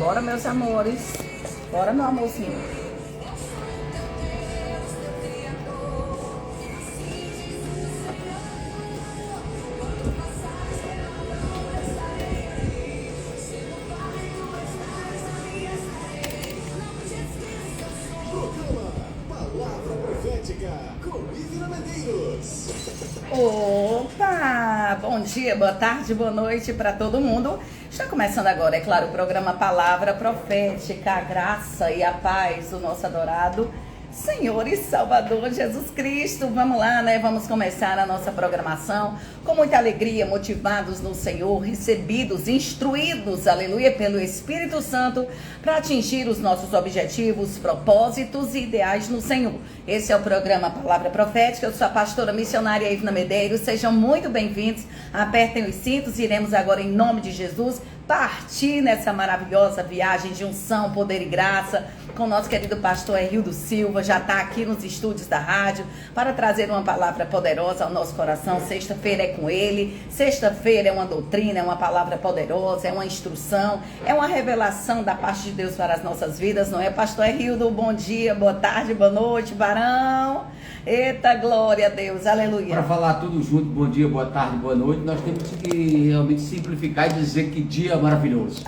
Bora, meus amores. Bora, meu amorzinho. Opa! Bom dia, boa tarde, boa noite para todo mundo. Está começando agora, é claro, o programa Palavra Profética, a graça e a paz do nosso adorado Senhor e Salvador Jesus Cristo. Vamos lá, né? Vamos começar a nossa programação com muita alegria, motivados no Senhor, recebidos, instruídos, aleluia, pelo Espírito Santo, para atingir os nossos objetivos, propósitos e ideais no Senhor. Esse é o programa Palavra Profética. Eu sou a pastora missionária Ivna Medeiros. Sejam muito bem-vindos. Apertem os cintos. Iremos agora, em nome de Jesus, partir nessa maravilhosa viagem de unção, poder e graça com o nosso querido pastor Herildo Silva. Já está aqui nos estúdios da rádio para trazer uma palavra poderosa ao nosso coração. Sexta-feira é com ele. Sexta-feira é uma doutrina, é uma palavra poderosa, é uma instrução, é uma revelação da parte de Deus para as nossas vidas, não é, pastor Herildo? Bom dia, boa tarde, boa noite, varão. Eita, glória a Deus, aleluia. Para falar tudo junto, bom dia, boa tarde, boa noite, nós temos que realmente simplificar e dizer que dia maravilhoso.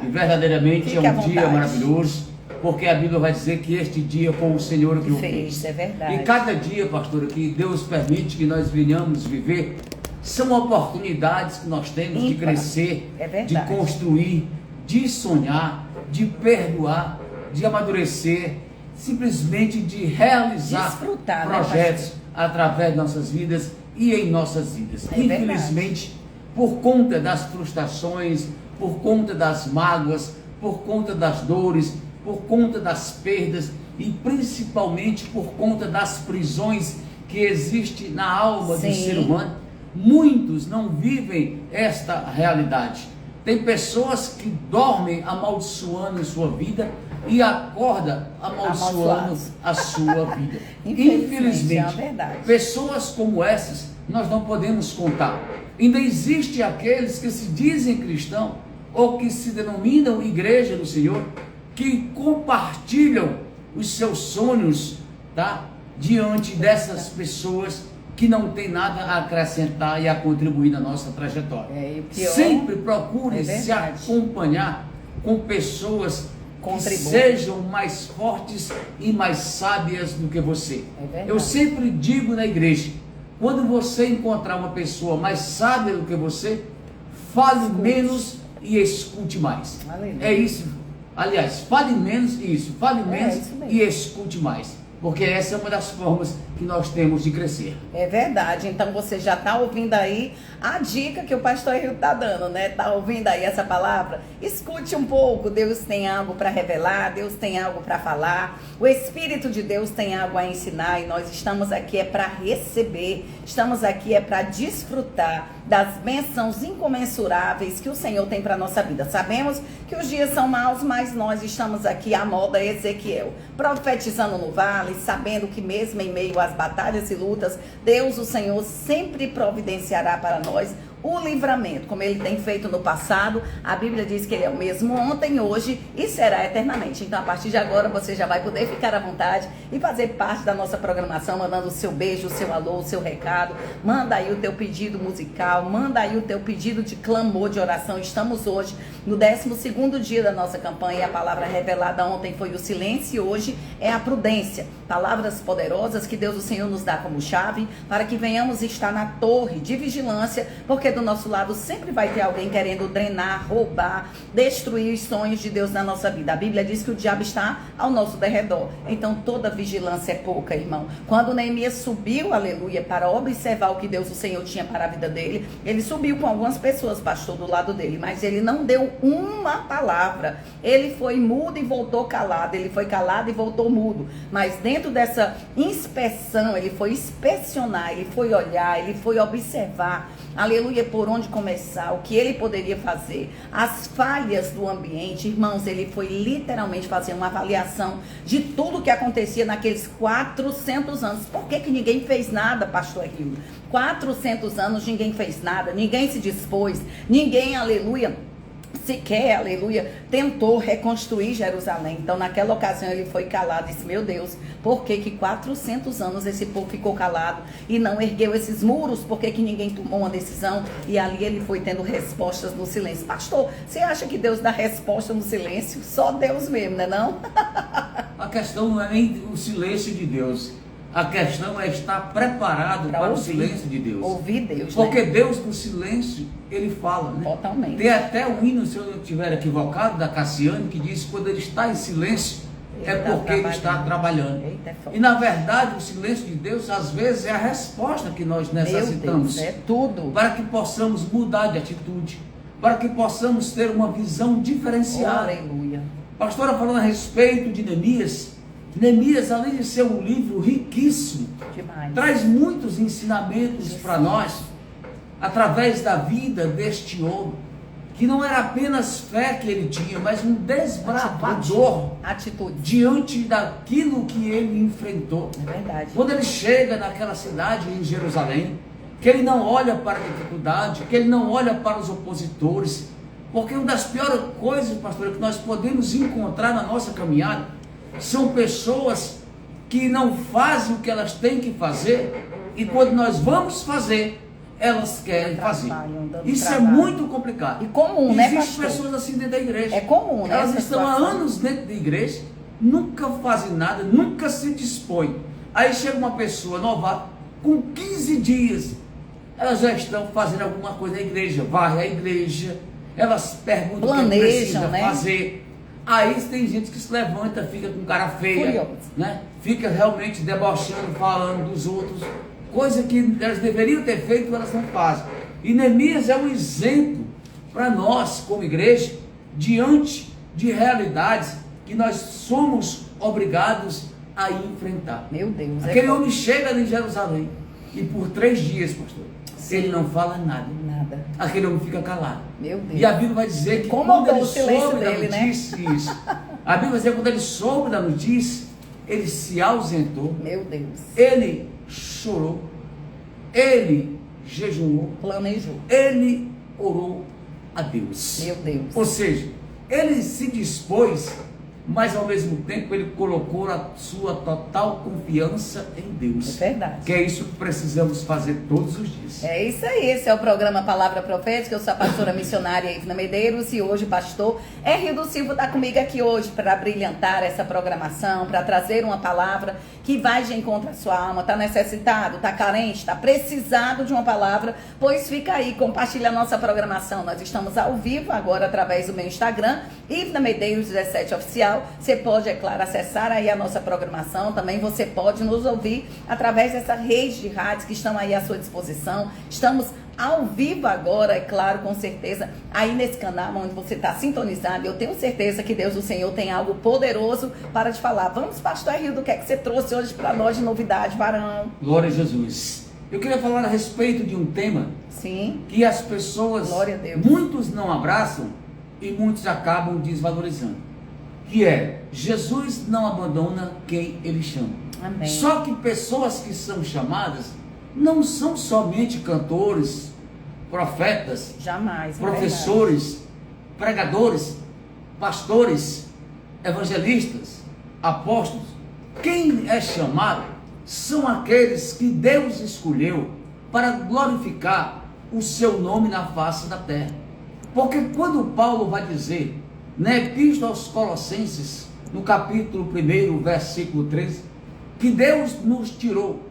E verdadeiramente é um dia maravilhoso, porque a Bíblia vai dizer que este dia foi o Senhor que o fez. É verdade. E cada dia, pastor, que Deus permite que nós venhamos viver, são oportunidades que nós temos de crescer, de construir, de sonhar, de perdoar, de amadurecer, simplesmente de realizar projetos, né, através de nossas vidas e em nossas vidas. Infelizmente, por conta das frustrações, por conta das mágoas, por conta das dores, por conta das perdas e principalmente por conta das prisões que existem na alma do ser humano, muitos não vivem esta realidade. Tem pessoas que dormem amaldiçoando sua vida e acorda amaldiçoando a sua vida. Infelizmente, pessoas como essas nós não podemos contar. Ainda existem aqueles que se dizem cristãos ou que se denominam igreja do Senhor, que compartilham os seus sonhos, tá, diante dessas pessoas que não tem nada a acrescentar e a contribuir na nossa trajetória. Sempre procure se acompanhar com pessoas que sejam mais fortes e mais sábias do que você. Eu sempre digo na igreja, quando você encontrar uma pessoa mais sábia do que você, fale menos e escute mais. É isso. Aliás, fale menos e escute mais. Porque essa é uma das formas que nós temos de crescer. É verdade. Então você já está ouvindo aí a dica que o pastor Herildo está dando, né? Está ouvindo aí essa palavra? Escute um pouco. Deus tem algo para revelar, Deus tem algo para falar. O Espírito de Deus tem algo a ensinar e nós estamos aqui para receber. Estamos aqui para desfrutar das bênçãos incomensuráveis que o Senhor tem para a nossa vida. Sabemos que os dias são maus, mas nós estamos aqui à moda Ezequiel, profetizando no vale, sabendo que mesmo em meio às batalhas e lutas, Deus, o Senhor, sempre providenciará para nós o livramento, como ele tem feito no passado. A Bíblia diz que ele é o mesmo ontem, hoje e será eternamente. Então, a partir de agora, você já vai poder ficar à vontade e fazer parte da nossa programação, mandando o seu beijo, o seu alô, o seu recado. Manda aí o teu pedido musical, manda aí o teu pedido de clamor, de oração. Estamos hoje no 12º dia da nossa campanha e a palavra revelada ontem foi o silêncio e hoje é a prudência. Palavras poderosas que Deus, o Senhor, nos dá como chave para que venhamos estar na torre de vigilância, porque do nosso lado sempre vai ter alguém querendo drenar, roubar, destruir os sonhos de Deus na nossa vida. A Bíblia diz que o diabo está ao nosso derredor. Então toda vigilância é pouca, irmão. Quando Neemias subiu, aleluia, para observar o que Deus, o Senhor, tinha para a vida dele, ele subiu com algumas pessoas, pastor, do lado dele, mas ele não deu uma palavra. Ele foi mudo e voltou calado. Ele foi calado e voltou mudo. Mas dentro dessa inspeção, ele foi inspecionar, ele foi olhar, ele foi observar, aleluia, por onde começar, o que ele poderia fazer, as falhas do ambiente. Irmãos, ele foi literalmente fazer uma avaliação de tudo que acontecia naqueles 400 anos. Por que ninguém fez nada, pastor Herildo? 400 anos ninguém fez nada, ninguém se dispôs, ninguém, aleluia, sequer, aleluia, tentou reconstruir Jerusalém. Então, naquela ocasião, ele foi calado e disse, meu Deus, por que 400 anos esse povo ficou calado e não ergueu esses muros? Por que ninguém tomou uma decisão? E ali ele foi tendo respostas no silêncio. Pastor, você acha que Deus dá resposta no silêncio? Só Deus mesmo, né não? A questão não é nem o silêncio de Deus. A questão é estar preparado para o silêncio de Deus. Ouvir Deus, porque né? Deus, no silêncio, Ele fala, né? Totalmente. Tem até um hino, se eu não estiver equivocado, da Cassiane, que diz que quando Ele está em silêncio, é porque Ele está trabalhando. Eita, e na verdade, o silêncio de Deus, às vezes, é a resposta que nós necessitamos. Meu Deus, é tudo. Para que possamos mudar de atitude. Para que possamos ter uma visão diferenciada. Aleluia. Pastora, falando a respeito de Neemias, Neemias, além de ser um livro riquíssimo, demais, traz muitos ensinamentos para nós, através da vida deste homem, que não era apenas fé que ele tinha, mas um desbravador atitude diante daquilo que ele enfrentou. É verdade. Quando ele chega naquela cidade em Jerusalém, que ele não olha para a dificuldade, que ele não olha para os opositores, porque uma das piores coisas, pastor, que nós podemos encontrar na nossa caminhada são pessoas que não fazem o que elas têm que fazer e quando nós vamos fazer, elas querem fazer. Isso é muito complicado. E comum, né, pastor? Existem pessoas assim dentro da igreja. É comum, né? Elas estão há anos dentro da igreja, nunca fazem nada, nunca se dispõem. Aí chega uma pessoa novata, com 15 dias, elas já estão fazendo alguma coisa na igreja, vai à igreja, elas perguntam o que precisa fazer. Aí tem gente que se levanta, fica com cara feia, né? Fica realmente debochando, falando dos outros, coisa que elas deveriam ter feito, elas não fazem. E Neemias é um exemplo para nós, como igreja, diante de realidades que nós somos obrigados a enfrentar. Meu Deus. Aquele homem chega em Jerusalém e por 3 dias, pastor, ele não fala nada. Aquele homem fica calado. Meu Deus. E a Bíblia vai dizer que quando ele soube da notícia, isso. A Bíblia vai dizer que quando ele soube da notícia, ele se ausentou. Meu Deus. Ele chorou. Ele jejuou. Planejou. Ele orou a Deus. Meu Deus. Ou seja, ele se dispôs, mas ao mesmo tempo ele colocou a sua total confiança em Deus. É verdade. Que é isso que precisamos fazer todos os dias. É isso aí, esse é o programa Palavra Profética. Eu sou a pastora missionária Ivna Medeiros e hoje o pastor Rildo Silva está comigo aqui hoje para brilhantar essa programação, para trazer uma palavra que vai de encontro à sua alma. Está necessitado, está carente, está precisado de uma palavra? Pois fica aí, compartilha a nossa programação. Nós estamos ao vivo agora através do meu Instagram, Ivna Medeiros 17 Oficial. Você pode, é claro, acessar aí a nossa programação. Também você pode nos ouvir através dessa rede de rádios que estão aí à sua disposição. Estamos ao vivo agora, é claro, com certeza, aí nesse canal onde você está sintonizado. Eu tenho certeza que Deus, o Senhor, tem algo poderoso para te falar. Vamos, pastor Rildo, o que é que você trouxe hoje para nós de novidade, varão? Glória a Jesus. Eu queria falar a respeito de um tema. Sim. Que as pessoas, glória a Deus, muitos não abraçam e muitos acabam desvalorizando. Que é, Jesus não abandona quem Ele chama. Amém. Só que pessoas que são chamadas não são somente cantores, profetas, jamais, professores, pregadores, pastores, evangelistas, apóstolos. Quem é chamado são aqueles que Deus escolheu para glorificar o seu nome na face da terra. Porque quando Paulo vai dizer na Epístola aos Colossenses, no capítulo 1, versículo 13, que Deus nos tirou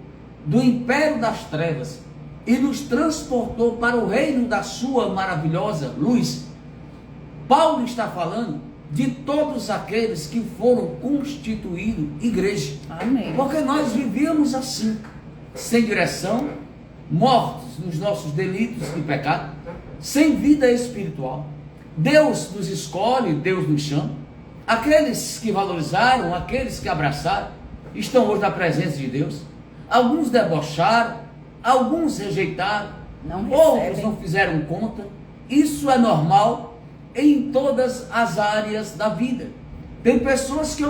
do império das trevas e nos transportou para o reino da sua maravilhosa luz. Paulo está falando de todos aqueles que foram constituídos igreja. Amém. Porque nós vivíamos assim, sem direção, mortos nos nossos delitos e pecados, sem vida espiritual. Deus nos escolhe, Deus nos chama. Aqueles que valorizaram, aqueles que abraçaram, estão hoje na presença de Deus. Alguns debocharam, alguns rejeitaram, outros não fizeram conta. Isso é normal em todas as áreas da vida. Tem pessoas que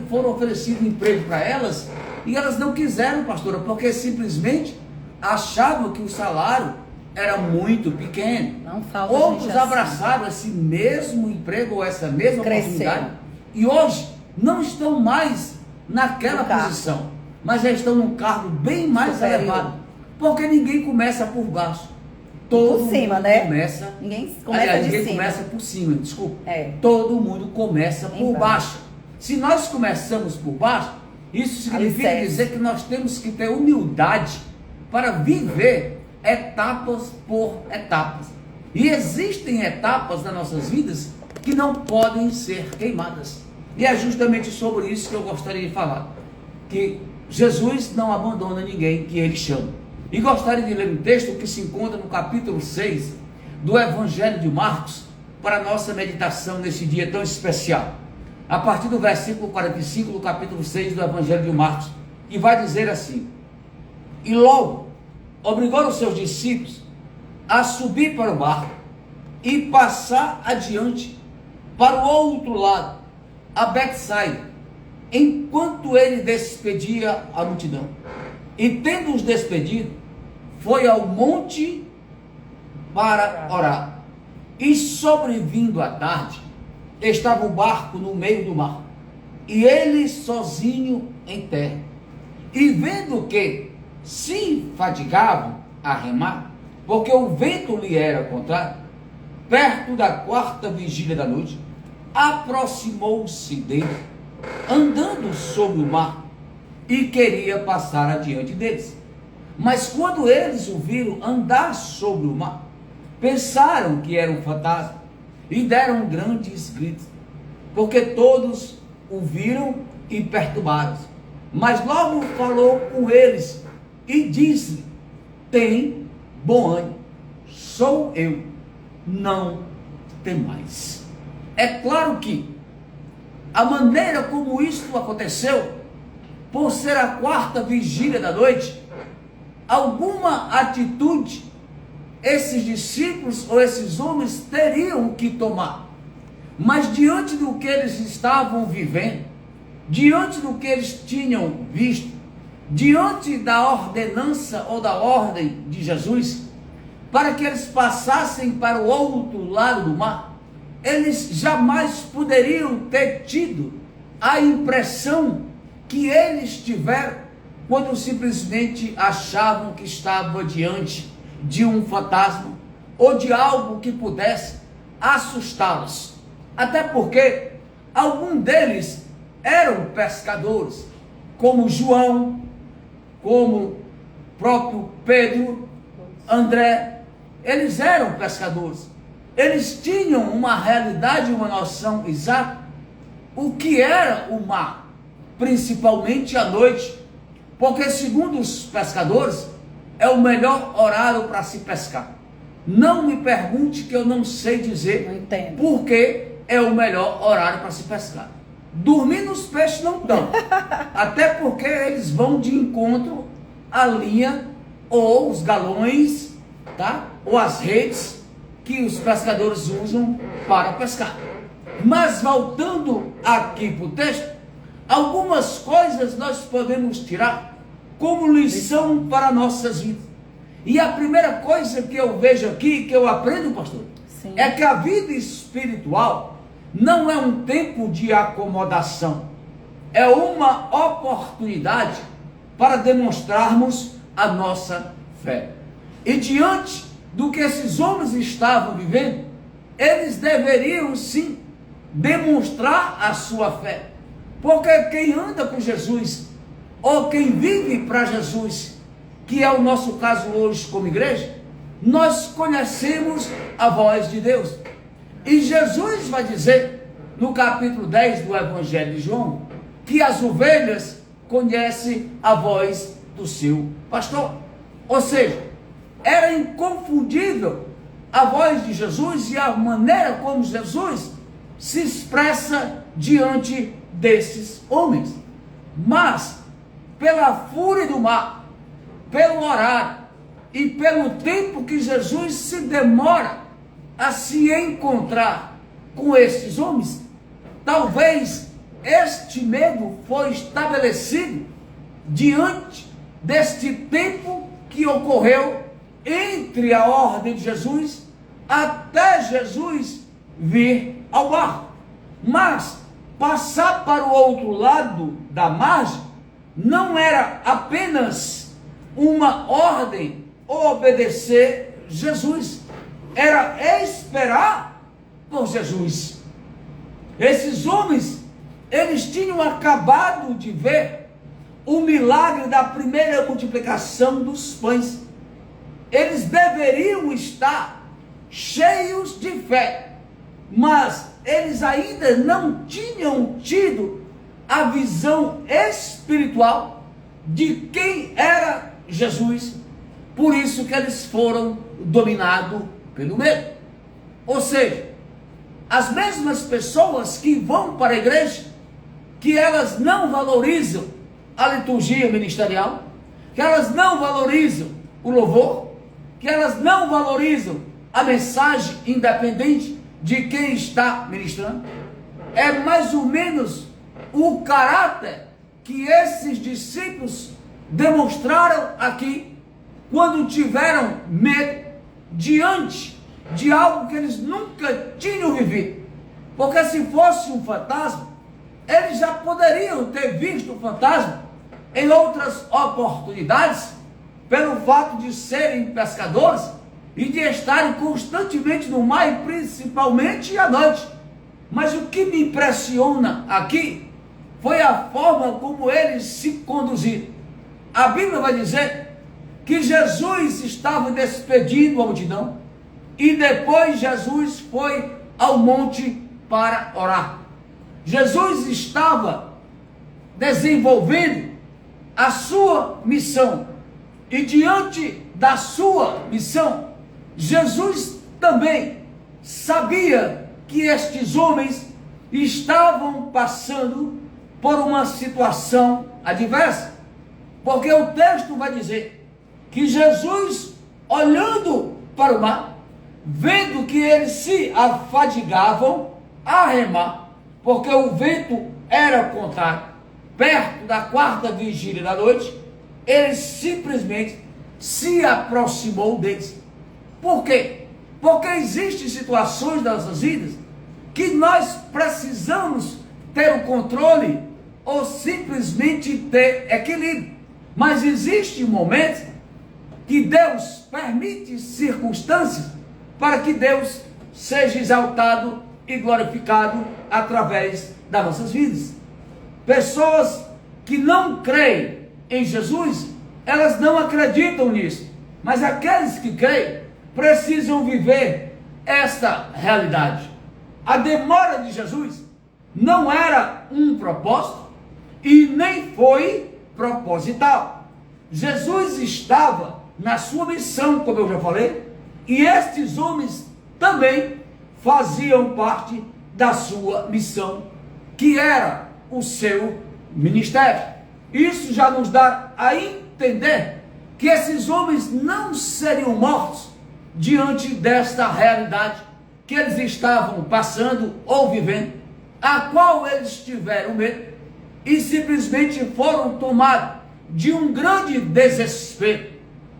foram oferecido emprego para elas e elas não quiseram, pastora, porque simplesmente achavam que o salário era muito pequeno. Não falta Outros gente abraçaram esse mesmo emprego ou essa mesma Cresceram. oportunidade e hoje não estão mais naquela posição, mas já estão num cargo bem mais elevado, porque ninguém começa por baixo. Todo por cima, mundo né? começa. Ninguém começa Aliás, de ninguém cima. começa por cima, desculpa. É. Todo mundo começa por Embaixo. baixo. Se nós começamos por baixo, isso significa Alicerce. dizer que nós temos que ter humildade para viver etapas por etapas. E existem etapas nas nossas vidas que não podem ser queimadas. E é justamente sobre isso que eu gostaria de falar. Que Jesus não abandona ninguém que ele chama. E gostaria de ler um texto que se encontra no capítulo 6 do Evangelho de Marcos, para a nossa meditação nesse dia tão especial. A partir do versículo 45 do capítulo 6 do Evangelho de Marcos, que vai dizer assim: e logo obrigou os seus discípulos a subir para o barco e passar adiante para o outro lado, a Betsaida, enquanto ele despedia a multidão. E tendo-os despedido, foi ao monte para orar. E sobrevindo à tarde, estava o barco no meio do mar, e ele sozinho em terra. E vendo que se fadigavam a remar, porque o vento lhe era contrário, perto da quarta vigília da noite, aproximou-se dele, andando sobre o mar, e queria passar adiante deles. Mas quando eles o viram andar sobre o mar, pensaram que era um fantasma, e deram grandes gritos, porque todos o viram e perturbaram-se. Mas logo falou com eles e disse: tem bom ânimo, sou eu, não temais. É claro que a maneira como isto aconteceu, por ser a quarta vigília da noite, alguma atitude esses discípulos ou esses homens teriam que tomar. Mas diante do que eles estavam vivendo, diante do que eles tinham visto, diante da ordenança ou da ordem de Jesus, para que eles passassem para o outro lado do mar, eles jamais poderiam ter tido a impressão que eles tiveram quando simplesmente achavam que estava diante de um fantasma ou de algo que pudesse assustá-los. Até porque alguns deles eram pescadores, como João, como próprio Pedro, André. Eles eram pescadores. Eles tinham uma realidade, uma noção exata o que era o mar, principalmente à noite, porque segundo os pescadores é o melhor horário para se pescar. Não me pergunte que eu não sei dizer porque é o melhor horário para se pescar. Dormir nos peixes não dão, até porque eles vão de encontro à linha ou os galões, tá? Ou as redes que os pescadores usam para pescar. Mas voltando aqui para o texto, algumas coisas nós podemos tirar como lição para nossas vidas. E a primeira coisa que eu vejo aqui, que eu aprendo, pastor, Sim. é que a vida espiritual não é um tempo de acomodação, é uma oportunidade para demonstrarmos a nossa fé. E diante do que esses homens estavam vivendo, eles deveriam sim demonstrar a sua fé, porque quem anda com Jesus, ou quem vive para Jesus, que é o nosso caso hoje como igreja, nós conhecemos a voz de Deus. E Jesus vai dizer, no capítulo 10 do Evangelho de João, que as ovelhas conhecem a voz do seu pastor. Ou seja, era inconfundível a voz de Jesus e a maneira como Jesus se expressa diante desses homens. Mas, pela fúria do mar, pelo horário e pelo tempo que Jesus se demora a se encontrar com estes homens, talvez este medo foi estabelecido diante deste tempo que ocorreu entre a ordem de Jesus até Jesus vir ao barco. Mas passar para o outro lado da margem não era apenas uma ordem obedecer Jesus, era esperar por Jesus. Esses homens, eles tinham acabado de ver o milagre da primeira multiplicação dos pães. Eles deveriam estar cheios de fé, mas eles ainda não tinham tido a visão espiritual de quem era Jesus. Por isso que eles foram dominados pelo medo. Ou seja, as mesmas pessoas que vão para a igreja, que elas não valorizam a liturgia ministerial, que elas não valorizam o louvor, que elas não valorizam a mensagem independente de quem está ministrando, é mais ou menos o caráter que esses discípulos demonstraram aqui, quando tiveram medo diante de algo que eles nunca tinham vivido. Porque se fosse um fantasma, eles já poderiam ter visto o fantasma em outras oportunidades, pelo fato de serem pescadores e de estarem constantemente no mar, e principalmente à noite. Mas o que me impressiona aqui foi a forma como eles se conduziram. A Bíblia vai dizer que Jesus estava despedindo a multidão e depois Jesus foi ao monte para orar. Jesus estava desenvolvendo a sua missão, e diante da sua missão, Jesus também sabia que estes homens estavam passando por uma situação adversa, porque o texto vai dizer que Jesus, olhando para o mar, vendo que eles se afadigavam a remar, porque o vento era contrário, perto da quarta vigília da noite, ele simplesmente se aproximou deles. Por quê? Porque existem situações das nossas vidas que nós precisamos ter o controle ou simplesmente ter equilíbrio. Mas existem momentos que Deus permite circunstâncias para que Deus seja exaltado e glorificado através das nossas vidas. Pessoas que não creem em Jesus, elas não acreditam nisso, mas aqueles que creem precisam viver esta realidade. A demora de Jesus não era um propósito e nem foi proposital. Jesus estava na sua missão, como eu já falei, e estes homens também faziam parte da sua missão, que era o seu ministério. Isso já nos dá a entender que esses homens não seriam mortos diante desta realidade que eles estavam passando ou vivendo, a qual eles tiveram medo e simplesmente foram tomados de um grande desespero.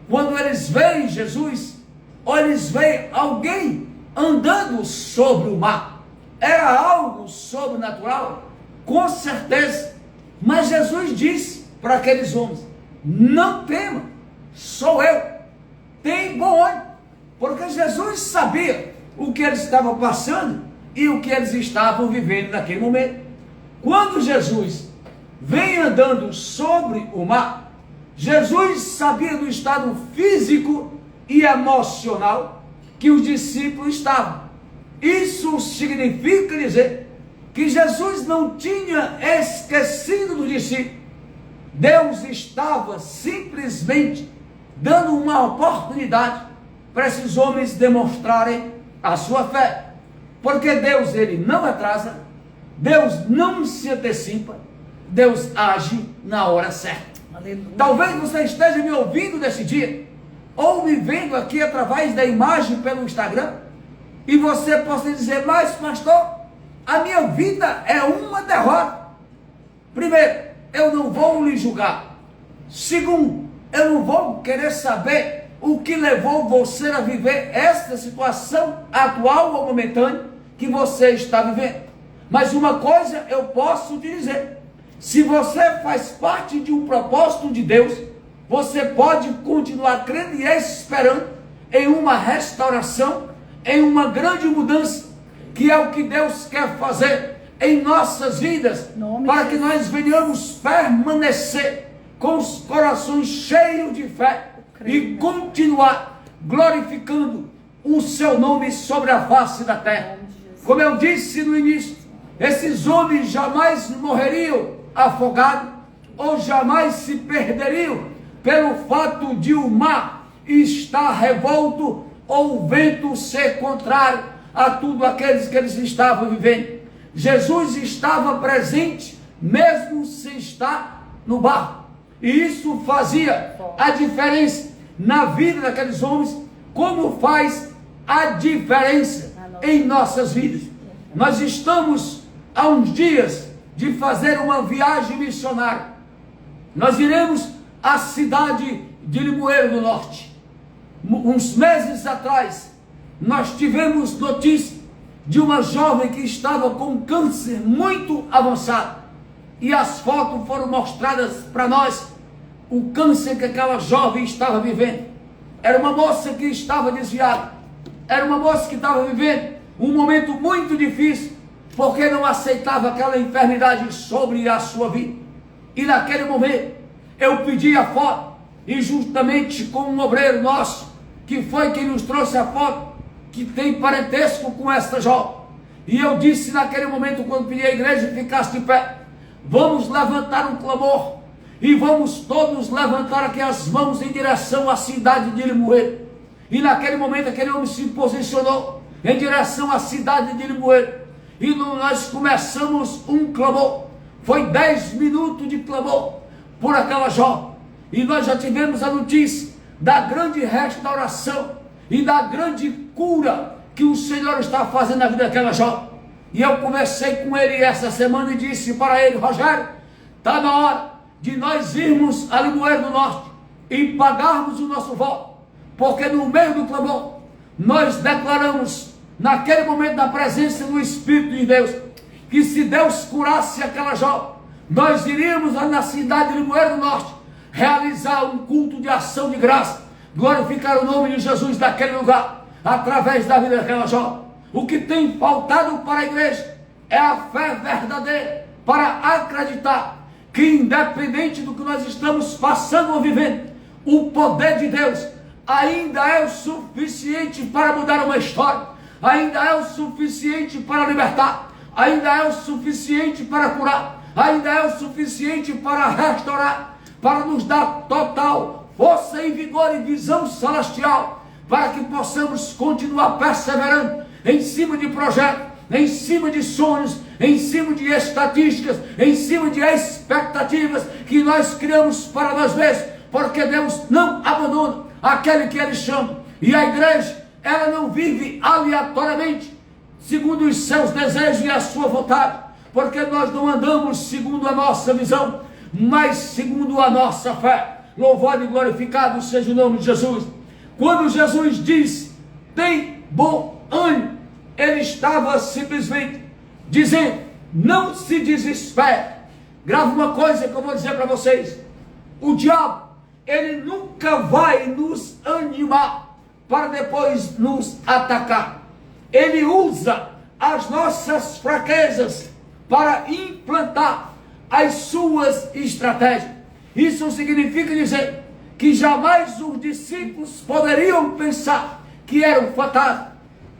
Quando eles veem Jesus, ou eles veem alguém andando sobre o mar, era algo sobrenatural, com certeza. Mas Jesus disse para aqueles homens: não tema, sou eu, tem bom ânimo, porque Jesus sabia o que eles estavam passando e o que eles estavam vivendo naquele momento. Quando Jesus vem andando sobre o mar, Jesus sabia do estado físico e emocional que os discípulos estavam. Isso significa dizer que Jesus não tinha esquecido do discípulo. Deus estava simplesmente dando uma oportunidade para esses homens demonstrarem a sua fé. Porque Deus, ele não atrasa, Deus não se antecipa, Deus age na hora certa. Aleluia. Talvez você esteja me ouvindo nesse dia, ou me vendo aqui através da imagem pelo Instagram, e você possa dizer: mas pastor, a minha vida é uma derrota. Primeiro, eu não vou lhe julgar. Segundo, eu não vou querer saber o que levou você a viver esta situação atual ou momentânea que você está vivendo. Mas uma coisa eu posso te dizer: se você faz parte de um propósito de Deus, você pode continuar crendo e esperando em uma restauração, em uma grande mudança, que é o que Deus quer fazer em nossas vidas, para que nós venhamos permanecer com os corações cheios de fé e continuar glorificando o seu nome sobre a face da terra. Como eu disse no início, esses homens jamais morreriam afogados ou jamais se perderiam pelo fato de o mar estar revolto ou o vento ser contrário a tudo aqueles que eles estavam vivendo. Jesus estava presente mesmo sem estar no barco, e isso fazia a diferença na vida daqueles homens, como faz a diferença em nossas vidas. Nós estamos há uns dias de fazer uma viagem missionária. Nós iremos à cidade de Limoeiro, no norte. Uns meses atrás, nós tivemos notícia de uma jovem que estava com câncer muito avançado, e as fotos foram mostradas para nós, o câncer que aquela jovem estava vivendo. Era uma moça que estava desviada, era uma moça que estava vivendo um momento muito difícil, porque não aceitava aquela enfermidade sobre a sua vida. E naquele momento eu pedi a foto, e justamente com um obreiro nosso, que foi quem nos trouxe a foto, que tem parentesco com esta jovem, e eu disse naquele momento, quando pedi à igreja que ficasse de pé: vamos levantar um clamor, e vamos todos levantar aqui as mãos em direção à cidade de Limoeiro. E naquele momento aquele homem se posicionou em direção à cidade de Limoeiro, e nós começamos um clamor. Foi 10 minutos de clamor por aquela jovem, e nós já tivemos a notícia da grande restauração e da grande cura que o Senhor está fazendo na vida daquela jovem. E eu conversei com ele essa semana e disse para ele: Rogério, está na hora de nós irmos a Limoeiro do Norte e pagarmos o nosso voto, porque no meio do clamor nós declaramos, naquele momento da presença do Espírito de Deus, que se Deus curasse aquela jovem, nós iríamos na cidade de Limoeiro do Norte realizar um culto de ação de graça, glorificar o nome de Jesus naquele lugar, através da vida daquela jovem. O que tem faltado para a igreja é a fé verdadeira, para acreditar que, independente do que nós estamos passando ou vivendo, o poder de Deus ainda é o suficiente para mudar uma história, ainda é o suficiente para libertar, ainda é o suficiente para curar, ainda é o suficiente para restaurar, para nos dar total força e vigor e visão celestial, para que possamos continuar perseverando em cima de projetos, em cima de sonhos, em cima de estatísticas, em cima de expectativas que nós criamos para nós mesmos, porque Deus não abandona aquele que Ele chama. E a igreja, ela não vive aleatoriamente, segundo os seus desejos e a sua vontade, porque nós não andamos segundo a nossa visão, mas segundo a nossa fé. Louvado e glorificado seja o nome de Jesus. Quando Jesus disse: tem bom ânimo, Ele estava simplesmente dizendo: não se desespere. Grave uma coisa que eu vou dizer para vocês: o diabo, ele nunca vai nos animar para depois nos atacar. Ele usa as nossas fraquezas para implantar as suas estratégias. Isso significa dizer que jamais os discípulos poderiam pensar que era um fantasma.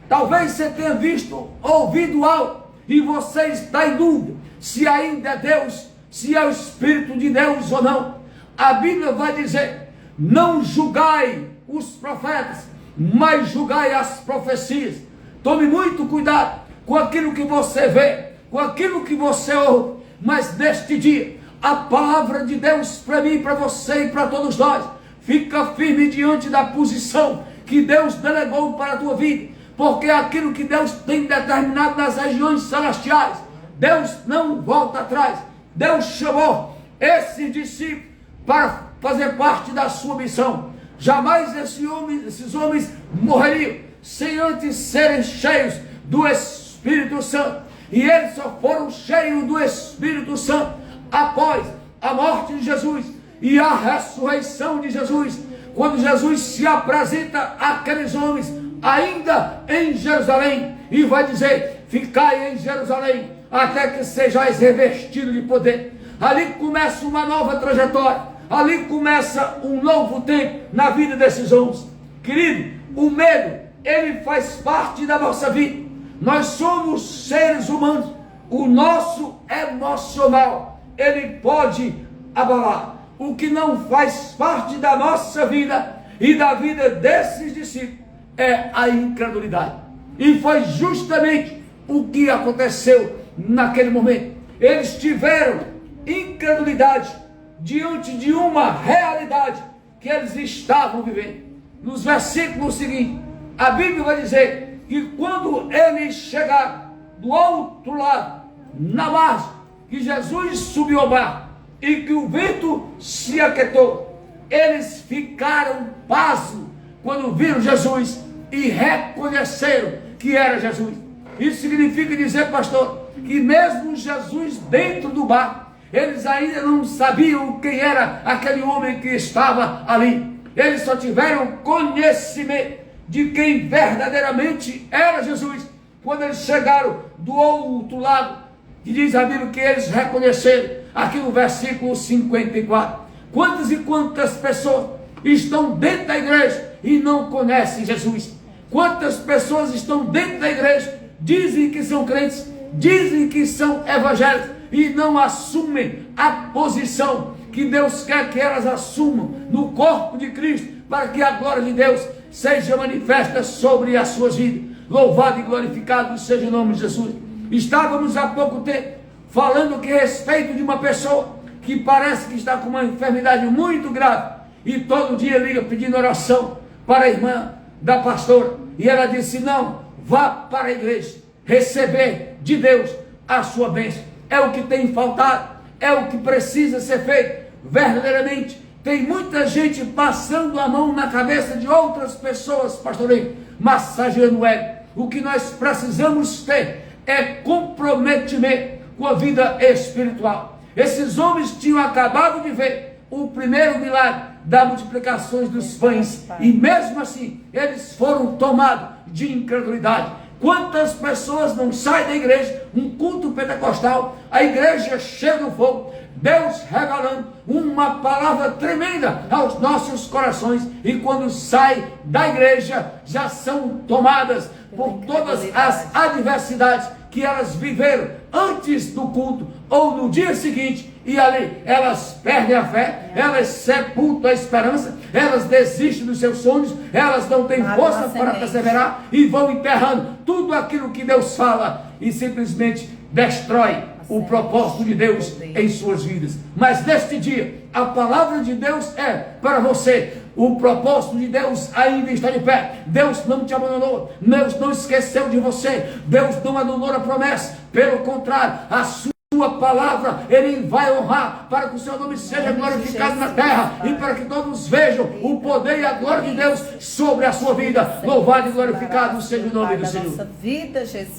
Talvez você tenha visto, ouvido algo, e você está em dúvida se ainda é Deus, se é o Espírito de Deus ou não. A Bíblia vai dizer: não julgai os profetas, mas julgai as profecias. Tome muito cuidado com aquilo que você vê, com aquilo que você ouve, mas neste dia, a palavra de Deus para mim, para você e para todos nós, fica firme diante da posição que Deus delegou para a tua vida, porque aquilo que Deus tem determinado nas regiões celestiais, Deus não volta atrás. Deus chamou esses discípulos para fazer parte da sua missão. Jamais esses homens morreriam sem antes serem cheios do Espírito Santo. E eles só foram cheios do Espírito Santo após a morte de Jesus e a ressurreição de Jesus. Quando Jesus se apresenta àqueles homens ainda em Jerusalém e vai dizer: ficai em Jerusalém até que sejais revestidos de poder. Ali começa uma nova trajetória, ali começa um novo tempo na vida desses homens. Querido, o medo, ele faz parte da nossa vida. Nós somos seres humanos, o nosso emocional, ele pode abalar. O que não faz parte da nossa vida e da vida desses discípulos é a incredulidade. E foi justamente o que aconteceu naquele momento. Eles tiveram incredulidade diante de uma realidade que eles estavam vivendo. Nos versículos seguintes, a Bíblia vai dizer que quando eles chegaram do outro lado, na margem, que Jesus subiu ao mar e que o vento se aquietou, eles ficaram pasmos quando viram Jesus e reconheceram que era Jesus. Isso significa dizer, pastor, que mesmo Jesus dentro do barco, eles ainda não sabiam quem era aquele homem que estava ali. Eles só tiveram conhecimento de quem verdadeiramente era Jesus quando eles chegaram do outro lado. E diz a Bíblia que eles reconheceram, aqui no versículo 54. Quantas e quantas pessoas estão dentro da igreja e não conhecem Jesus? Quantas pessoas estão dentro da igreja, dizem que são crentes, dizem que são evangélicos e não assumem a posição que Deus quer que elas assumam no corpo de Cristo, para que a glória de Deus seja manifesta sobre as suas vidas. Louvado e glorificado seja o nome de Jesus. Estávamos há pouco tempo falando a respeito de uma pessoa que parece que está com uma enfermidade muito grave e todo dia liga pedindo oração para a irmã da pastora, e ela disse: não, vá para a igreja receber de Deus a sua bênção. É o que tem faltado, é o que precisa ser feito. Verdadeiramente tem muita gente passando a mão na cabeça de outras pessoas, pastoreio, massageando o ego. O que nós precisamos ter é comprometimento com a vida espiritual. Esses homens tinham acabado de ver o primeiro milagre da multiplicação dos pães, e mesmo assim eles foram tomados de incredulidade. Quantas pessoas não saem da igreja, um culto pentecostal, a igreja cheia do fogo, Deus regalando uma palavra tremenda aos nossos corações, e quando saem da igreja já são tomadas por todas as adversidades que elas viveram antes do culto ou no dia seguinte, e ali elas perdem a fé, elas sepultam a esperança, elas desistem dos seus sonhos, elas não têm força para perseverar e vão enterrando tudo aquilo que Deus fala e simplesmente destrói o propósito de Deus em suas vidas. Mas neste dia, a palavra de Deus é para você: o propósito de Deus ainda está de pé. Deus não te abandonou, Deus não esqueceu de você, Deus não anulou a promessa. Pelo contrário, a sua palavra Ele vai honrar, para que o seu nome seja glorificado na terra e para que todos vejam o poder e a glória de Deus sobre a sua vida. Louvado e glorificado seja o nome do Senhor.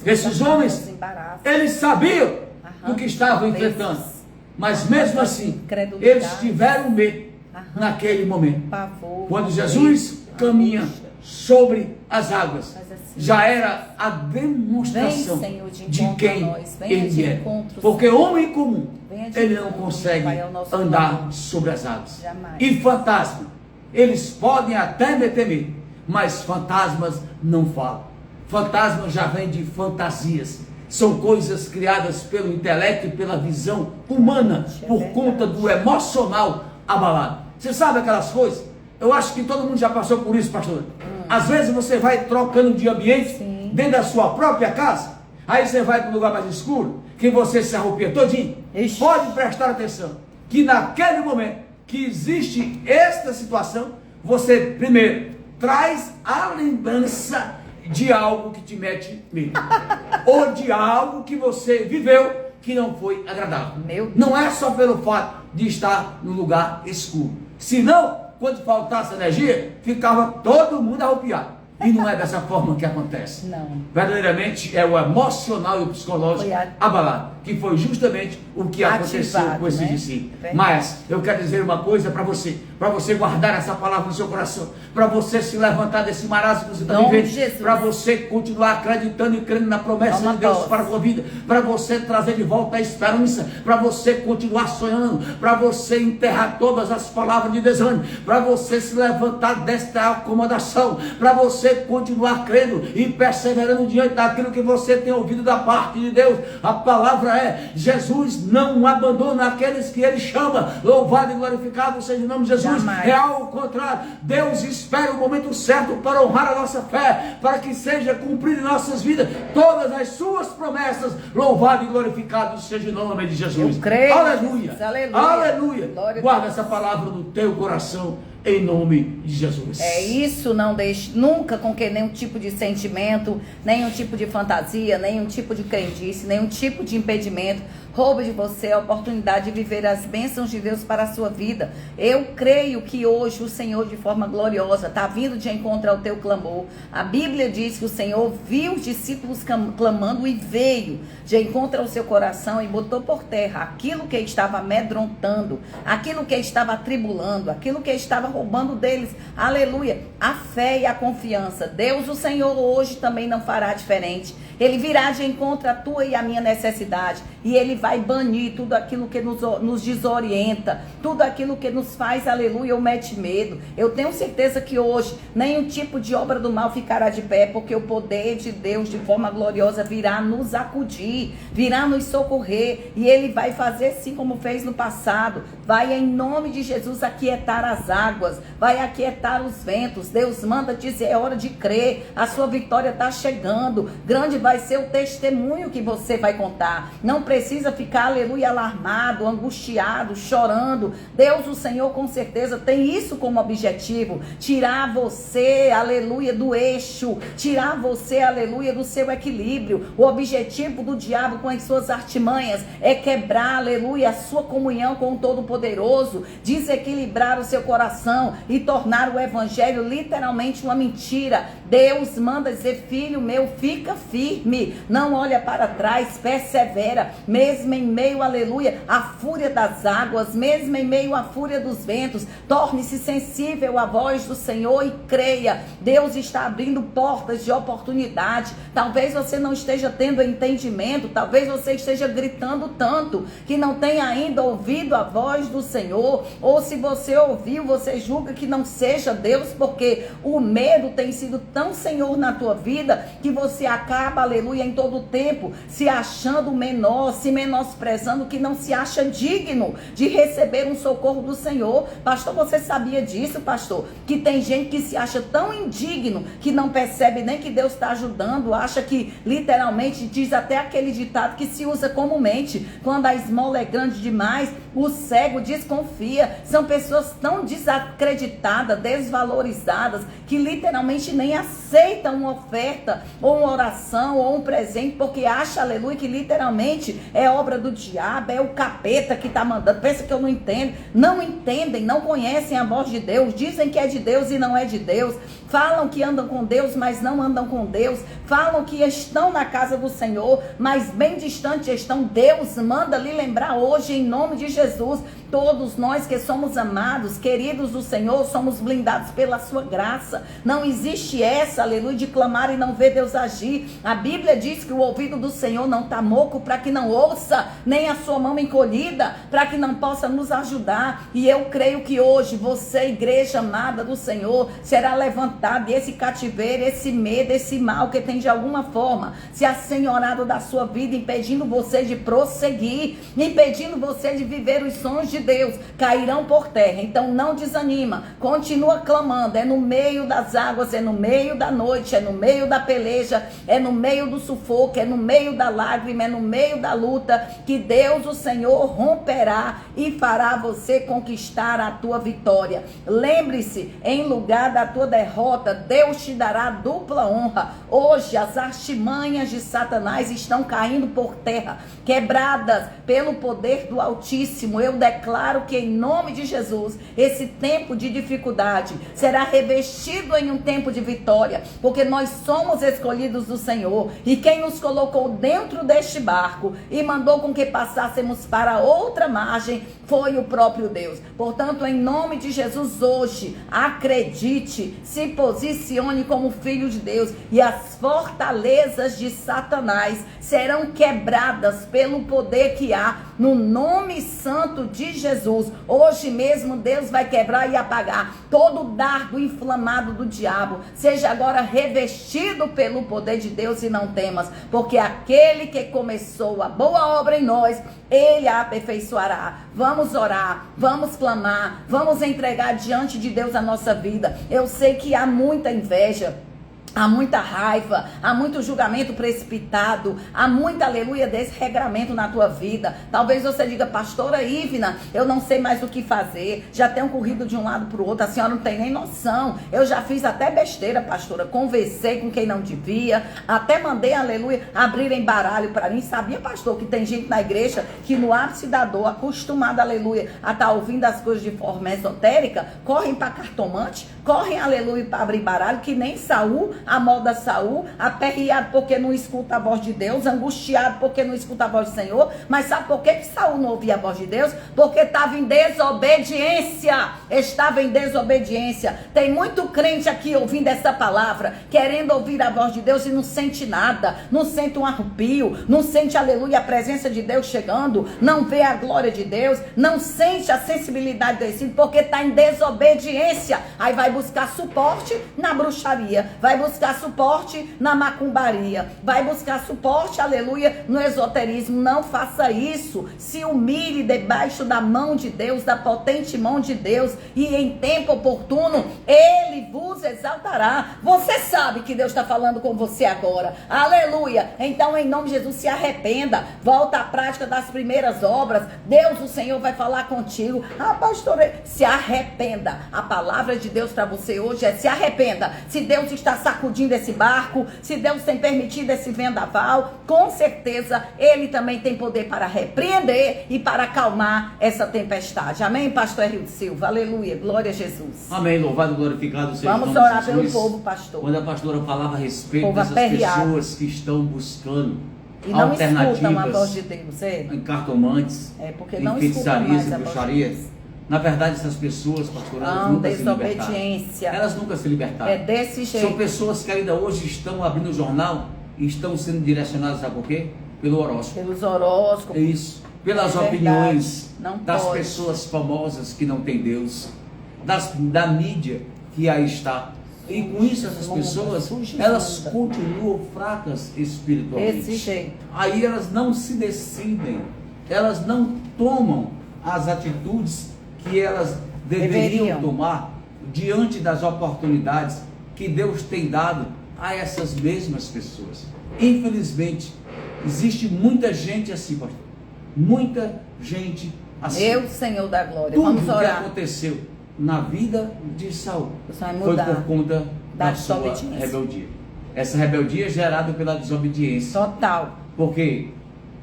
Esses homens, eles sabiam do que estavam enfrentando, mas mesmo assim eles tiveram medo naquele momento. Quando Jesus caminha sobre as águas, já era a demonstração de quem ele é. Porque homem comum, ele não consegue andar sobre as águas. E fantasma, eles podem até meter medo, mas fantasmas não falam. Fantasmas já vem de fantasias. São coisas criadas pelo intelecto e pela visão humana, por conta do emocional abalado. Você sabe aquelas coisas? Eu acho que todo mundo já passou por isso, pastor. Às vezes você vai trocando de ambiente dentro da sua própria casa. Aí você vai para um lugar mais escuro, que você se arrepia todinho. Pode prestar atenção que naquele momento que existe esta situação, você primeiro traz a lembrança de algo que te mete medo, ou de algo que você viveu que não foi agradável. Não é só pelo fato de estar no lugar escuro, senão quando faltasse energia, ficava todo mundo arrupiado. E não é dessa forma que acontece. Não. Verdadeiramente é o emocional e o psicológico abalado, que foi justamente o que aconteceu com esse discípulo. Mas eu quero dizer uma coisa para você guardar essa palavra no seu coração, para você se levantar desse marasmo que você está vivendo, para você continuar acreditando e crendo na promessa de Deus para a sua vida, para você trazer de volta a esperança, para você continuar sonhando, para você enterrar todas as palavras de desânimo, para você se levantar desta acomodação, para você continuar crendo e perseverando diante daquilo que você tem ouvido da parte de Deus. A palavra é: Jesus não abandona aqueles que Ele chama. Louvado e glorificado seja o nome de Jesus. Jamais. É ao contrário, Deus espera o momento certo para honrar a nossa fé, para que seja cumprido em nossas vidas todas as suas promessas. Louvado e glorificado seja o nome de Jesus. Eu creio. Aleluia. Aleluia. Aleluia. Guarda essa palavra no teu coração, em nome de Jesus. É isso, não deixe nunca com que nenhum tipo de sentimento, nenhum tipo de fantasia, nenhum tipo de crendice, nenhum tipo de impedimento roube de você a oportunidade de viver as bênçãos de Deus para a sua vida. Eu creio que hoje o Senhor, de forma gloriosa, está vindo de encontro ao teu clamor. A Bíblia diz que o Senhor viu os discípulos clamando e veio de encontro ao seu coração e botou por terra aquilo que estava amedrontando, aquilo que estava atribulando, aquilo que estava roubando deles. Aleluia! A fé e a confiança. Deus, o Senhor, hoje também não fará diferente. Ele virá de encontro à tua e à minha necessidade. E Ele vai banir tudo aquilo que nos desorienta, tudo aquilo que nos faz, aleluia, ou mete medo. Eu tenho certeza que hoje nenhum tipo de obra do mal ficará de pé, porque o poder de Deus, de forma gloriosa, virá nos acudir, virá nos socorrer. E Ele vai fazer assim como fez no passado. Vai, em nome de Jesus, aquietar as águas, vai aquietar os ventos. Deus manda dizer: é hora de crer, a sua vitória está chegando. Grande vai ser o testemunho que você vai contar. Não precisa ficar, aleluia, alarmado, angustiado, chorando. Deus, o Senhor, com certeza tem isso como objetivo: tirar você, aleluia, do eixo, tirar você, aleluia, do seu equilíbrio. O objetivo do diabo com as suas artimanhas é quebrar, aleluia, a sua comunhão com o Todo-Poderoso, desequilibrar o seu coração e tornar o evangelho literalmente uma mentira. Deus manda dizer: filho meu, fica firme, não olha para trás, persevera, mesmo em meio, aleluia, à fúria das águas, mesmo em meio à fúria dos ventos, torne-se sensível à voz do Senhor e creia. Deus está abrindo portas de oportunidade. Talvez você não esteja tendo entendimento, talvez você esteja gritando tanto que não tenha ainda ouvido a voz do Senhor, ou se você ouviu, você julga que não seja Deus, porque o medo tem sido tão senhor na tua vida que você acaba, aleluia, em todo o tempo se achando menor, se menosprezando, que não se acha digno de receber um socorro do Senhor. Pastor, você sabia disso, pastor? Que tem gente que se acha tão indigno que não percebe nem que Deus está ajudando, acha que literalmente, diz até aquele ditado que se usa comumente: quando a esmola é grande demais, o cego desconfia. São pessoas tão desacreditadas, desvalorizadas, que literalmente nem aceitam uma oferta, ou uma oração, ou um presente, porque acha, aleluia, que literalmente é obra do diabo, é o capeta que está mandando. Pensa que eu não entendo. Não entendem, não conhecem a voz de Deus, dizem que é de Deus e não é de Deus, falam que andam com Deus, mas não andam com Deus, falam que estão na casa do Senhor, mas bem distante estão. Deus manda lhe lembrar hoje, em nome de Jesus: todos nós que somos amados, queridos do Senhor, somos blindados pela sua graça. Não existe essa, aleluia, de clamar e não ver Deus agir. A Bíblia diz que o ouvido do Senhor não está moco para que não ouça, nem a sua mão encolhida para que não possa nos ajudar. E eu creio que hoje você, igreja amada do Senhor, será levantado, e esse cativeiro, esse medo, esse mal que tem de alguma forma se assenhorado da sua vida, impedindo você de prosseguir, impedindo você de viver os sonhos de Deus, cairão por terra. Então não desanima, continua clamando. É no meio das águas, é no meio da noite, é no meio da peleja, é no meio do sufoco, é no meio da lágrima, é no meio da luta, que Deus, o Senhor, romperá e fará você conquistar a tua vitória. Lembre-se, em lugar da tua derrota, Deus te dará dupla honra. Hoje as artimanhas de Satanás estão caindo por terra, quebradas pelo poder do Altíssimo. Eu declaro declaro que em nome de Jesus, esse tempo de dificuldade será revestido em um tempo de vitória, porque nós somos escolhidos do Senhor, e quem nos colocou dentro deste barco e mandou com que passássemos para outra margem foi o próprio Deus. Portanto, em nome de Jesus, hoje, acredite, se posicione como filho de Deus, e as fortalezas de Satanás serão quebradas pelo poder que há no nome santo de Jesus. Hoje mesmo Deus vai quebrar e apagar todo o dardo inflamado do diabo. Seja agora revestido pelo poder de Deus e não temas, porque aquele que começou a boa obra em nós, ele a aperfeiçoará. Vamos orar, vamos clamar, vamos entregar diante de Deus a nossa vida. Eu sei que há muita inveja, há muita raiva, há muito julgamento precipitado, há muita, aleluia, desregramento na tua vida. Talvez você diga: pastora Ivna, eu não sei mais o que fazer, já tenho corrido de um lado para o outro, a senhora não tem nem noção, eu já fiz até besteira, pastora, conversei com quem não devia, até mandei, aleluia, abrirem baralho para mim. Sabia, pastor, que tem gente na igreja que no ápice da dor, acostumada, aleluia, a estar ouvindo as coisas de forma esotérica, correm para cartomante, correm, aleluia, para abrir baralho, que nem Saul, a moda Saul, aperreado porque não escuta a voz de Deus, angustiado porque não escuta a voz do Senhor. Mas sabe por que Saul não ouvia a voz de Deus? Porque estava em desobediência. Estava em desobediência. Tem muito crente aqui ouvindo essa palavra, querendo ouvir a voz de Deus e não sente nada, não sente um arrepio, não sente, aleluia, a presença de Deus chegando, não vê a glória de Deus, não sente a sensibilidade do Espírito, porque está em desobediência. Aí vai buscar suporte na bruxaria, vai buscar suporte na macumbaria, vai buscar suporte, aleluia, no esoterismo. Não faça isso. Se humilhe debaixo da mão de Deus, da potente mão de Deus, e em tempo oportuno Ele vos exaltará. Você sabe que Deus está falando com você agora, aleluia. Então, em nome de Jesus, se arrependa, volta à prática das primeiras obras. Deus, o Senhor, vai falar contigo. Ah, pastora, se arrependa. A palavra de Deus para você hoje é: se arrependa. Se Deus está sacudindo esse barco, se Deus tem permitido esse vendaval, com certeza Ele também tem poder para repreender e para acalmar essa tempestade. Amém, pastor Rio Silva? Aleluia, glória a Jesus. Amém, louvado e glorificado seja o nome de Jesus. Vamos orar pelo povo, pastor. Quando a pastora falava a respeito dessas pessoas que estão buscando e não alternativas, escutam a voz de Deus, em cartomantes, porque em não feitiçarias e bruxarias. Na verdade, essas pessoas, pastor, elas nunca se libertaram. Elas nunca se libertaram. É desse jeito. São pessoas que ainda hoje estão abrindo o jornal e estão sendo direcionadas, sabe por quê? Pelo horóscopo. Pelos horóscopos. É isso. Pelas opiniões das pessoas famosas que não têm Deus, da mídia que aí está. E com isso, essas pessoas, elas continuam fracas espiritualmente. Desse jeito. Aí elas não se decidem, elas não tomam as atitudes que elas deveriam tomar diante das oportunidades que Deus tem dado a essas mesmas pessoas. Infelizmente, existe muita gente assim, pastor. Muita gente assim. Meu Senhor da glória, tudo vamos orar. que aconteceu na vida de Saul foi por conta da sua rebeldia. Essa rebeldia é gerada pela desobediência. Total. Porque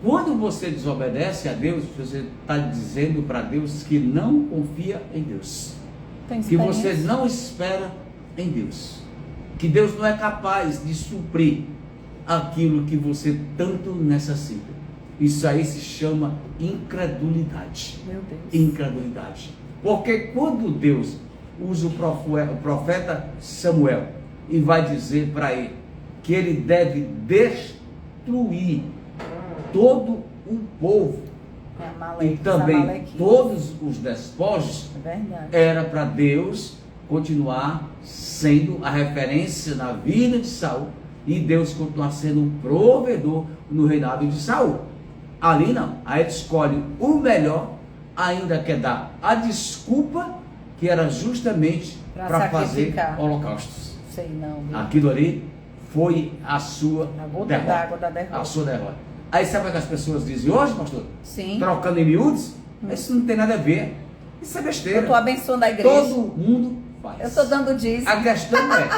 quando você desobedece a Deus, você está dizendo para Deus que não confia em Deus. Que você não espera em Deus. Que Deus não é capaz de suprir aquilo que você tanto necessita. Isso aí se chama incredulidade. Meu Deus. Incredulidade. Porque quando Deus usa o profeta Samuel e vai dizer para ele que ele deve destruir todo o povo e também todos os despojos, era para Deus continuar sendo a referência na vida de Saul e Deus continuar sendo um provedor no reinado de Saul. Ali não, aí ele escolhe o melhor, ainda quer dar a desculpa que era justamente para fazer holocaustos. Sei não. Aquilo ali foi a sua derrota. Da derrota. A sua derrota. Aí sabe o que as pessoas dizem hoje, pastor? Sim. Trocando em miúdos? Isso não tem nada a ver. Isso é besteira. Eu estou abençoando a igreja. Todo mundo faz. Eu estou dando dízimo. A questão é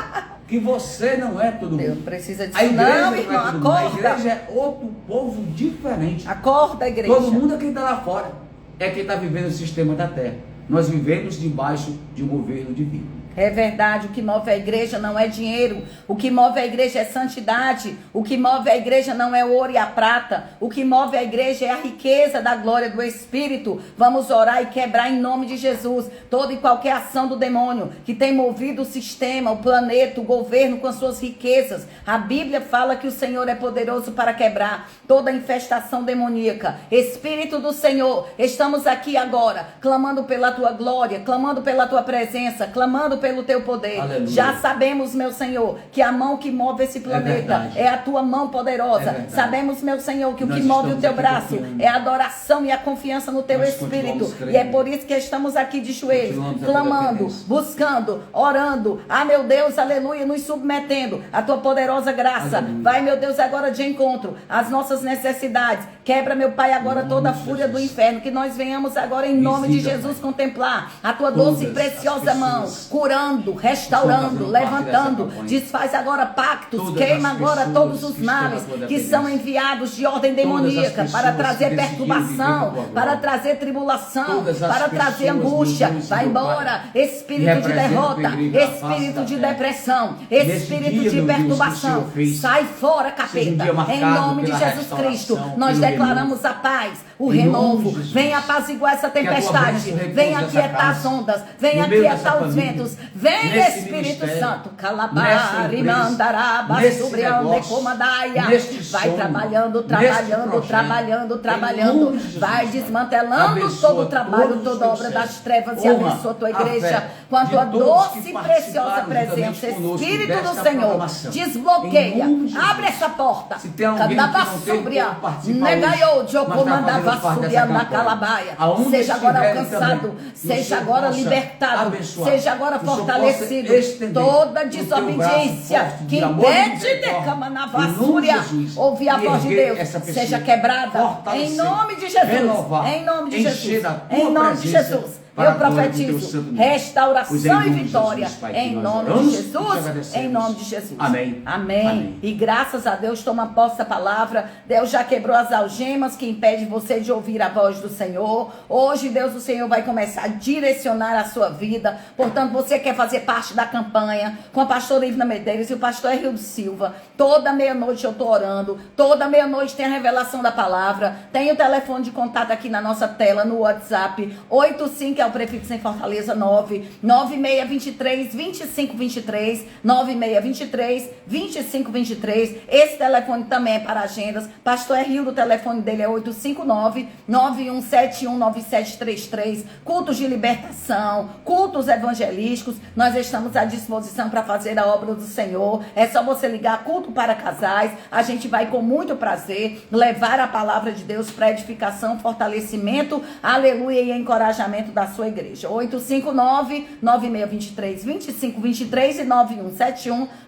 que você não é todo mundo. Deus não precisa disso. A igreja não, irmão, é acorda. A igreja é outro povo diferente. Acorda, igreja. Todo mundo é quem está lá fora. é quem está vivendo o sistema da terra. Nós vivemos debaixo de um governo divino. É verdade, o que move a igreja não é dinheiro, o que move a igreja é santidade, o que move a igreja não é o ouro e a prata, o que move a igreja é a riqueza da glória do Espírito. Vamos orar e quebrar em nome de Jesus toda e qualquer ação do demônio que tem movido o sistema, o planeta, o governo com as suas riquezas. A Bíblia fala que o Senhor é poderoso para quebrar toda infestação demoníaca. Espírito do Senhor, estamos aqui agora, clamando pela tua glória, clamando pela tua presença, clamando pelo teu poder. Aleluia. Já sabemos, meu Senhor, que a mão que move esse planeta é a tua mão poderosa. Sabemos, meu Senhor, que o que move o teu braço é a adoração e a confiança no teu Espírito. E é por isso que estamos aqui de joelhos, clamando, buscando, orando. Ah, meu Deus, aleluia, nos submetendo à tua poderosa graça. Aleluia. Vai, meu Deus, agora de encontro às nossas necessidades. Quebra, meu Pai, agora toda a fúria do inferno. Que nós venhamos agora, em nome de Jesus, contemplar a tua doce e preciosa mão, curando, restaurando, levantando. Desfaz agora pactos, queima agora todos os males que são enviados de ordem demoníaca para trazer perturbação, para trazer tribulação, para trazer angústia. Vai embora, espírito de derrota, espírito de depressão, espírito de perturbação. Sai fora, capeta. Em nome de Jesus Cristo, nós declaramos a paz, o renovo. Venha apaziguar essa tempestade, venha aquietar as ondas, venha aquietar os ventos. Vem, Espírito Santo, calabari, mandaraba, subriande, comadaia. Vai trabalhando, vai desmantelando todo o trabalho, toda obra das trevas e abençoa a tua igreja com a tua doce e preciosa presença. Espírito do Senhor, desbloqueia, abre essa porta. Seja agora alcançado, seja agora libertado, seja agora fortalecido. Toda desobediência que impede de cama na vassúria ouvir a voz de Deus seja quebrada em nome de Jesus. Em nome de Jesus. Em nome de Jesus. Eu profetizo restauração e vitória em nome de Jesus, em nome de Jesus. Amém. Amém. E graças a Deus, toma posse da palavra. Deus já quebrou as algemas que impedem você de ouvir a voz do Senhor. Hoje, Deus, o Senhor vai começar a direcionar a sua vida. Portanto, você quer fazer parte da campanha com a pastora Ivna Medeiros e o pastor Rildo Silva. Toda meia-noite eu estou orando. Toda meia-noite tem a revelação da palavra. Tem o telefone de contato aqui na nossa tela, no WhatsApp, 85 é o prefixo em Fortaleza, 9623-2523, 9623-2523. Esse telefone também é para agendas. Pastor Rildo, o telefone dele é 859-9171-9733. Cultos de libertação, cultos evangelísticos. Nós estamos à disposição para fazer a obra do Senhor. É só você ligar, culto para casais. A gente vai com muito prazer levar a palavra de Deus para edificação, fortalecimento, aleluia, e encorajamento da sua igreja. 859-9623-2523 e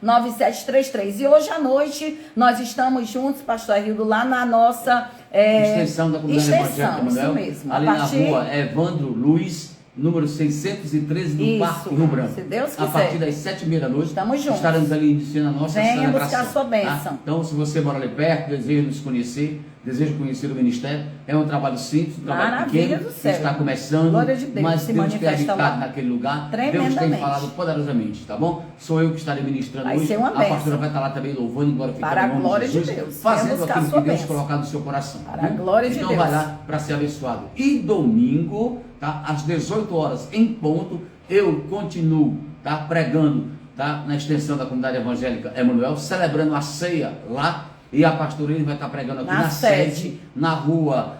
9171-9733. E hoje à noite nós estamos juntos, pastor Rildo, lá na nossa extensão da comunidade evangélica, isso mesmo. Ali na rua Evandro Luiz, número 613, no Parque Rio Branco. Se Deus quiser. A partir das 7h30 da noite. Estamos juntos. Estaremos ali iniciando a nossa Venha celebração. buscar a sua bênção. Tá? Então, se você mora ali perto, deseja nos conhecer, deseja conhecer o ministério, é um trabalho simples, um trabalho pequeno, que está começando, glória de Deus, mas Deus tem habitado naquele lugar, Deus tem falado poderosamente, tá bom? Sou eu que estarei ministrando vai hoje, ser uma a pastora vai estar lá também louvando, glorificando para a o nome glória de Jesus, de Deus, fazendo aquilo que Deus colocar no seu coração. Para a glória de Deus. Então vai lá para ser abençoado. E domingo, tá, às 18 horas em ponto, eu continuo, tá, pregando, tá, na extensão da comunidade evangélica Emanuel, celebrando a ceia lá. E a pastora vai estar pregando aqui na sede, na rua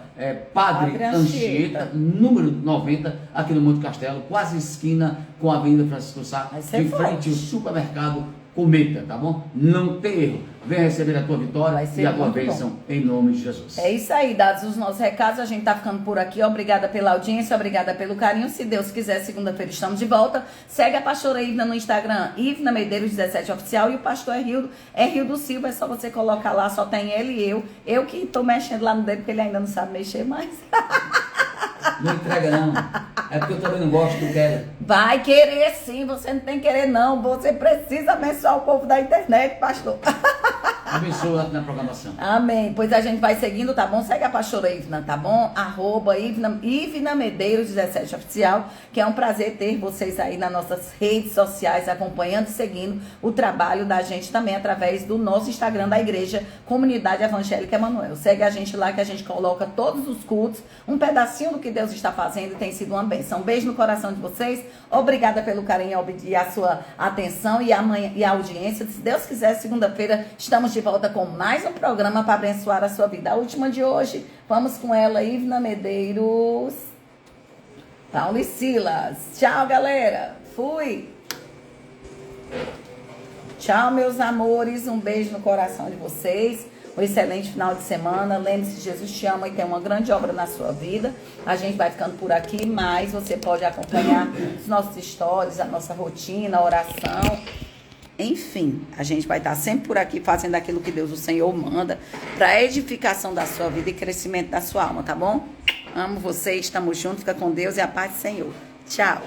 Padre Anchieta, número 90, aqui no Monte Castelo, quase esquina com a Avenida Francisco Sá, de frente ao supermercado Cometa, tá bom? Não tem erro. Vem receber a tua vitória e a tua bênção em nome de Jesus. É isso aí, dados os nossos recados, a gente tá ficando por aqui. Obrigada pela audiência, obrigada pelo carinho. Se Deus quiser, segunda-feira estamos de volta. Segue a pastora Ivna no Instagram, Ivna Medeiros 17 Oficial, e o pastor Rildo Silva. É só você colocar lá, só tem ele e eu. Eu que tô mexendo lá no dedo, porque ele ainda não sabe mexer mais. Não entrega não, é porque eu também não gosto do quero. Vai querer sim, você não tem que querer não. Você precisa abençoar o povo da internet, pastor. Abençoa na programação. Amém. Pois a gente vai seguindo, tá bom? Segue a pastora Ivna, tá bom? @Ivna Medeiros 17 Oficial, que é um prazer ter vocês aí nas nossas redes sociais, acompanhando e seguindo o trabalho da gente também através do nosso Instagram da igreja, Comunidade Evangélica Emanuel. Segue a gente lá que a gente coloca todos os cultos, um pedacinho do que Deus está fazendo e tem sido uma bênção. Um beijo no coração de vocês. Obrigada pelo carinho e a sua atenção e a audiência. Se Deus quiser, segunda-feira estamos de volta com mais um programa para abençoar a sua vida. A última de hoje, vamos com ela, Ivna Medeiros, Paulo e Silas. Tchau, galera. Fui. Tchau, meus amores. Um beijo no coração de vocês. Um excelente final de semana. Lembre-se, Jesus te ama e tem uma grande obra na sua vida. A gente vai ficando por aqui, mas você pode acompanhar os nossos stories, a nossa rotina, a oração. Enfim, a gente vai estar sempre por aqui fazendo aquilo que Deus, o Senhor, manda para a edificação da sua vida e crescimento da sua alma, tá bom? Amo vocês, estamos juntos, fica com Deus e a paz do Senhor. Tchau.